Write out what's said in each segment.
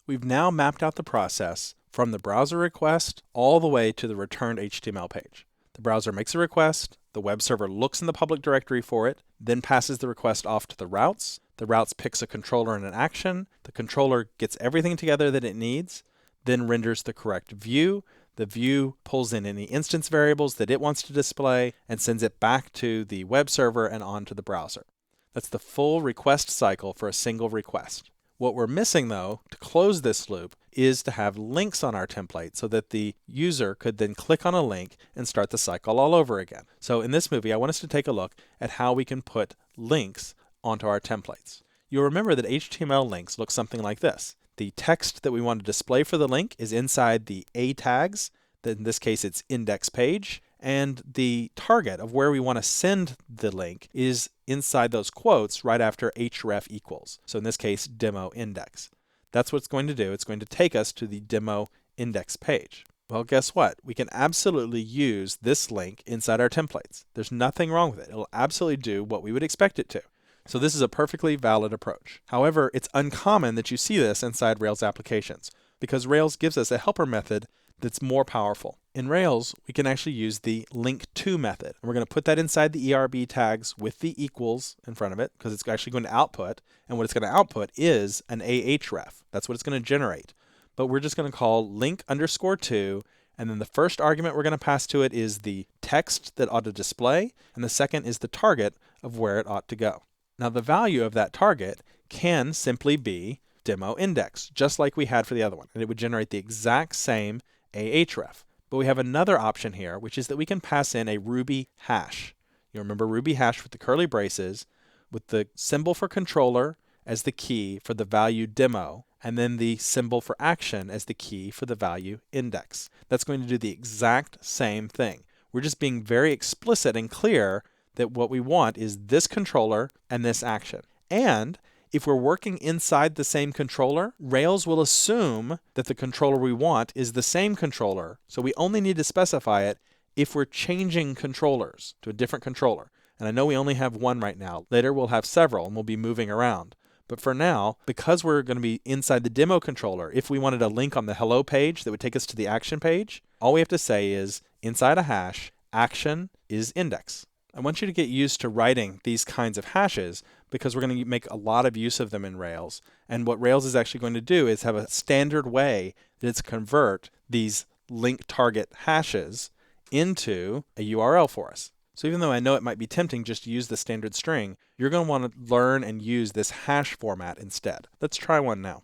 We've now mapped out the process from the browser request all the way to the returned HTML page. The browser makes a request, the web server looks in the public directory for it, then passes the request off to the routes. The routes picks a controller and an action. The controller gets everything together that it needs, then renders the correct view. The view pulls in any instance variables that it wants to display and sends it back to the web server and onto the browser. That's the full request cycle for a single request. What we're missing, though, to close this loop is to have links on our template so that the user could then click on a link and start the cycle all over again. So in this movie, I want us to take a look at how we can put links onto our templates. You'll remember that HTML links look something like this. The text that we want to display for the link is inside the A tags, in this case it's index page, and the target of where we want to send the link is inside those quotes right after href equals. So in this case, demo index. That's what it's going to do. It's going to take us to the demo index page. Well, guess what? We can absolutely use this link inside our templates. There's nothing wrong with it. It'll absolutely do what we would expect it to. So this is a perfectly valid approach. However, it's uncommon that you see this inside Rails applications because Rails gives us a helper method that's more powerful. In Rails, we can actually use the link to method. And we're going to put that inside the ERB tags with the equals in front of it because it's actually going to output. And what it's going to output is an ahref. That's what it's going to generate. But we're just going to call link underscore to, and then the first argument we're going to pass to it is the text that ought to display, and the second is the target of where it ought to go. Now the value of that target can simply be demo index, just like we had for the other one, and it would generate the exact same ahref. But we have another option here, which is that we can pass in a Ruby hash. You remember Ruby hash with the curly braces, with the symbol for controller as the key for the value demo, and then the symbol for action as the key for the value index. That's going to do the exact same thing. We're just being very explicit and clear that what we want is this controller and this action. And if we're working inside the same controller, Rails will assume that the controller we want is the same controller. So we only need to specify it if we're changing controllers to a different controller. And I know we only have one right now. Later we'll have several and we'll be moving around. But for now, because we're going to be inside the demo controller, if we wanted a link on the hello page that would take us to the action page, all we have to say is inside a hash, action is index. I want you to get used to writing these kinds of hashes because we're going to make a lot of use of them in Rails. And what Rails is actually going to do is have a standard way that it's convert these link target hashes into a URL for us. So even though I know it might be tempting just to use the standard string, you're going to want to learn and use this hash format instead. Let's try one now.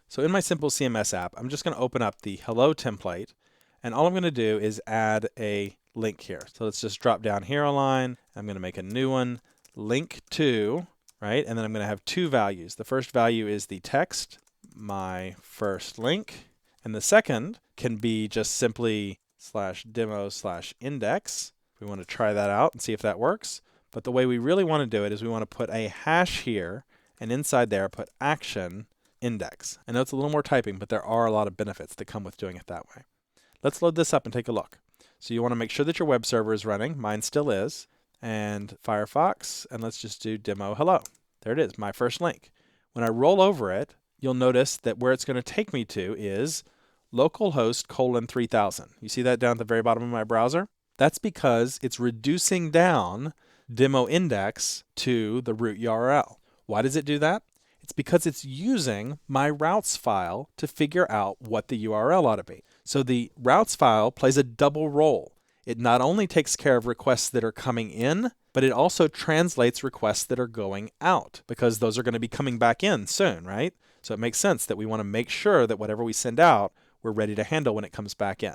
So in my simple CMS app, I'm just going to open up the hello template, and all I'm going to do is add a link here. So let's just drop down here a line. I'm going to make a new one, link to, right? And then I'm going to have two values. The first value is the text, my first link, and the second can be just simply /demo/index. We want to try that out and see if that works. But the way we really want to do it is we want to put a hash here, and inside there put action index. I know it's a little more typing, but there are a lot of benefits that come with doing it that way. Let's load this up and take a look. So you want to make sure that your web server is running. Mine still is. And Firefox, and let's just do demo hello. There it is, my first link. When I roll over it, you'll notice that where it's going to take me to is localhost:3000. You see that down at the very bottom of my browser? That's because it's reducing down demo index to the root URL. Why does it do that? It's because it's using my routes file to figure out what the URL ought to be. So the routes file plays a double role. It not only takes care of requests that are coming in, but it also translates requests that are going out because those are going to be coming back in soon, right? So it makes sense that we want to make sure that whatever we send out, we're ready to handle when it comes back in.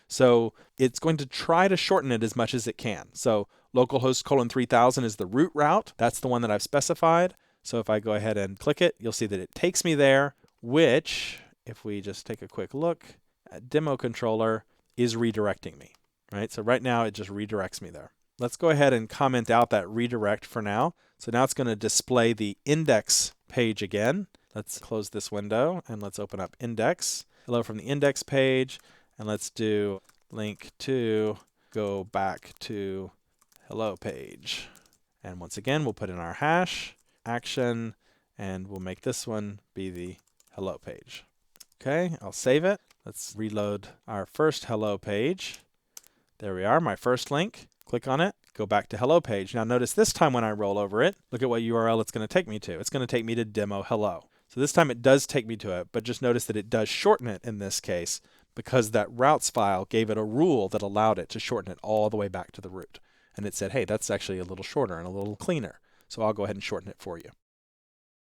So it's going to try to shorten it as much as it can. So localhost:3000 is the root route. That's the one that I've specified. So if I go ahead and click it, you'll see that it takes me there, which, if we just take a quick look at demo controller, is redirecting me, right? So right now it just redirects me there. Let's go ahead and comment out that redirect for now. So now it's going to display the index page again. Let's close this window and let's open up index. Hello from the index page. And let's do link to go back to hello page. And once again, we'll put in our hash, action, and we'll make this one be the hello page. Okay, I'll save it. Let's reload our first hello page. There we are, my first link. Click on it, go back to hello page. Now notice this time when I roll over it, look at what URL it's going to take me to. It's going to take me to demo hello. So this time it does take me to it, but just notice that it does shorten it in this case because that routes file gave it a rule that allowed it to shorten it all the way back to the root. And it said, hey, that's actually a little shorter and a little cleaner. So I'll go ahead and shorten it for you.